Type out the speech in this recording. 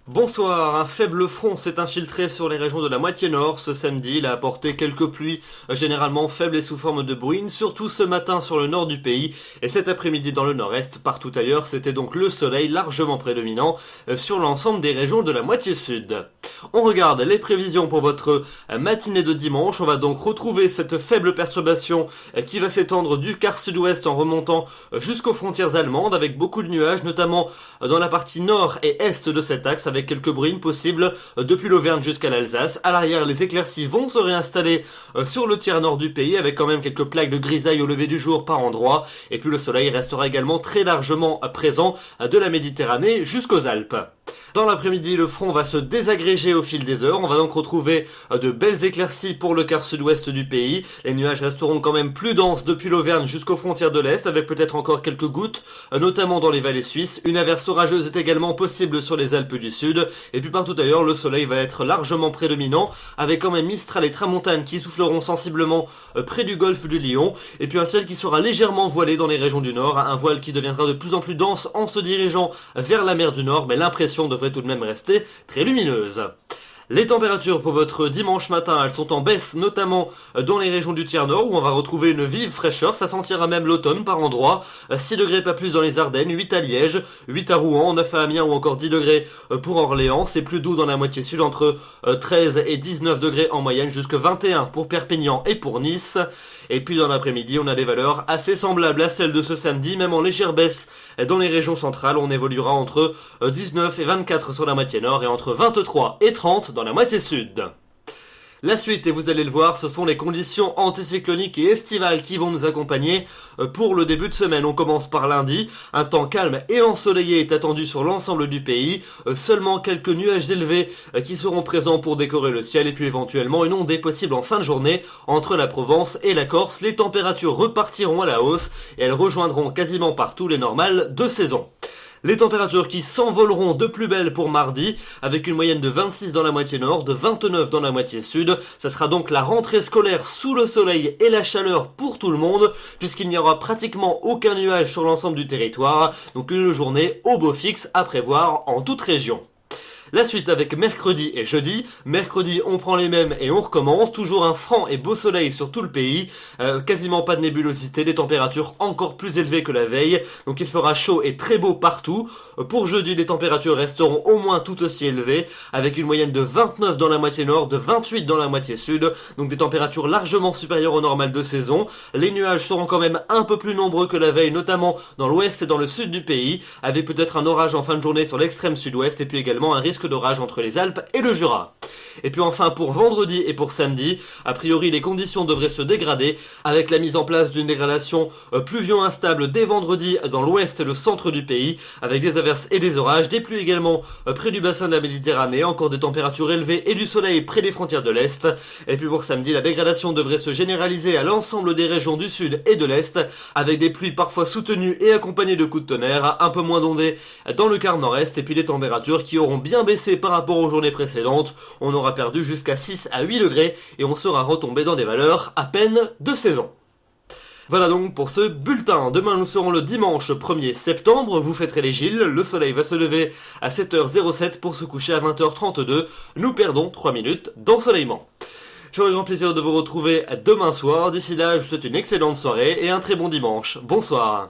Bonsoir, un faible front s'est infiltré sur les régions de la moitié nord ce samedi. Il a apporté quelques pluies généralement faibles et sous forme de bruine, surtout ce matin sur le nord du pays et cet après-midi dans le nord-est. Partout ailleurs, c'était donc le soleil largement prédominant sur l'ensemble des régions de la moitié sud. On regarde les prévisions pour votre matinée de dimanche. On va donc retrouver cette faible perturbation qui va s'étendre du quart sud-ouest en remontant jusqu'aux frontières allemandes avec beaucoup de nuages, notamment dans la partie nord et est de cet axe avec quelques bruines possibles depuis l'Auvergne jusqu'à l'Alsace. À l'arrière, les éclaircies vont se réinstaller sur le tiers nord du pays avec quand même quelques plaques de grisaille au lever du jour par endroits. Et puis le soleil restera également très largement présent de la Méditerranée jusqu'aux Alpes. Dans l'après-midi, le front va se désagréger au fil des heures. On va donc retrouver de belles éclaircies pour le quart sud-ouest du pays. Les nuages resteront quand même plus denses depuis l'Auvergne jusqu'aux frontières de l'Est, avec peut-être encore quelques gouttes, notamment dans les vallées suisses. Une averse orageuse est également possible sur les Alpes du Sud. Et puis partout ailleurs, le soleil va être largement prédominant, avec quand même Mistral et Tramontane qui souffleront sensiblement près du golfe du Lion. Et puis un ciel qui sera légèrement voilé dans les régions du Nord, un voile qui deviendra de plus en plus dense en se dirigeant vers la mer du Nord, mais l'impression devrait tout de même rester très lumineuse. Les températures pour votre dimanche matin, elles sont en baisse, notamment dans les régions du tiers nord où on va retrouver une vive fraîcheur, ça sentira même l'automne par endroits. 6 degrés pas plus dans les Ardennes, 8 à Liège, 8 à Rouen, 9 à Amiens ou encore 10 degrés pour Orléans. C'est plus doux dans la moitié sud, entre 13 et 19 degrés en moyenne, jusqu'à 21 pour Perpignan et pour Nice. Et puis dans l'après-midi, on a des valeurs assez semblables à celles de ce samedi, même en légère baisse dans les régions centrales. On évoluera entre 19 et 24 sur la moitié nord et entre 23 et 30 dans la moitié sud. La suite, et vous allez le voir, ce sont les conditions anticycloniques et estivales qui vont nous accompagner pour le début de semaine. On commence par lundi. Un temps calme et ensoleillé est attendu sur l'ensemble du pays. Seulement quelques nuages élevés qui seront présents pour décorer le ciel et puis éventuellement une ondée possible en fin de journée entre la Provence et la Corse. Les températures repartiront à la hausse et elles rejoindront quasiment partout les normales de saison. Les températures qui s'envoleront de plus belle pour mardi, avec une moyenne de 26 dans la moitié nord, de 29 dans la moitié sud. Ça sera donc la rentrée scolaire sous le soleil et la chaleur pour tout le monde, puisqu'il n'y aura pratiquement aucun nuage sur l'ensemble du territoire. Donc une journée au beau fixe à prévoir en toute région. La suite avec mercredi et jeudi. Mercredi, on prend les mêmes et on recommence. Toujours un franc et beau soleil sur tout le pays. Quasiment pas de nébulosité, des températures encore plus élevées que la veille. Donc il fera chaud et très beau partout. Pour jeudi, les températures resteront au moins tout aussi élevées, avec une moyenne de 29 dans la moitié nord, de 28 dans la moitié sud. Donc des températures largement supérieures au normal de saison. Les nuages seront quand même un peu plus nombreux que la veille, notamment dans l'ouest et dans le sud du pays, avec peut-être un orage en fin de journée sur l'extrême sud-ouest et puis également un risque d'orage entre les Alpes et le Jura. Et puis enfin pour vendredi et pour samedi, a priori les conditions devraient se dégrader avec la mise en place d'une dégradation pluvio instable dès vendredi dans l'ouest et le centre du pays, avec des averses et des orages, des pluies également près du bassin de la Méditerranée, encore des températures élevées et du soleil près des frontières de l'Est. Et puis pour samedi, la dégradation devrait se généraliser à l'ensemble des régions du sud et de l'Est, avec des pluies parfois soutenues et accompagnées de coups de tonnerre, un peu moins d'ondées dans le quart nord-est, et puis des températures qui auront bien baissé par rapport aux journées précédentes. On aura perdu jusqu'à 6 à 8 degrés et on sera retombé dans des valeurs à peine de saison. Voilà donc pour ce bulletin. Demain nous serons le dimanche 1er septembre, vous fêterez les Gilles, le soleil va se lever à 7h07 pour se coucher à 20h32. Nous perdons 3 minutes d'ensoleillement. J'aurai le grand plaisir de vous retrouver demain soir. D'ici là, je vous souhaite une excellente soirée et un très bon dimanche. Bonsoir.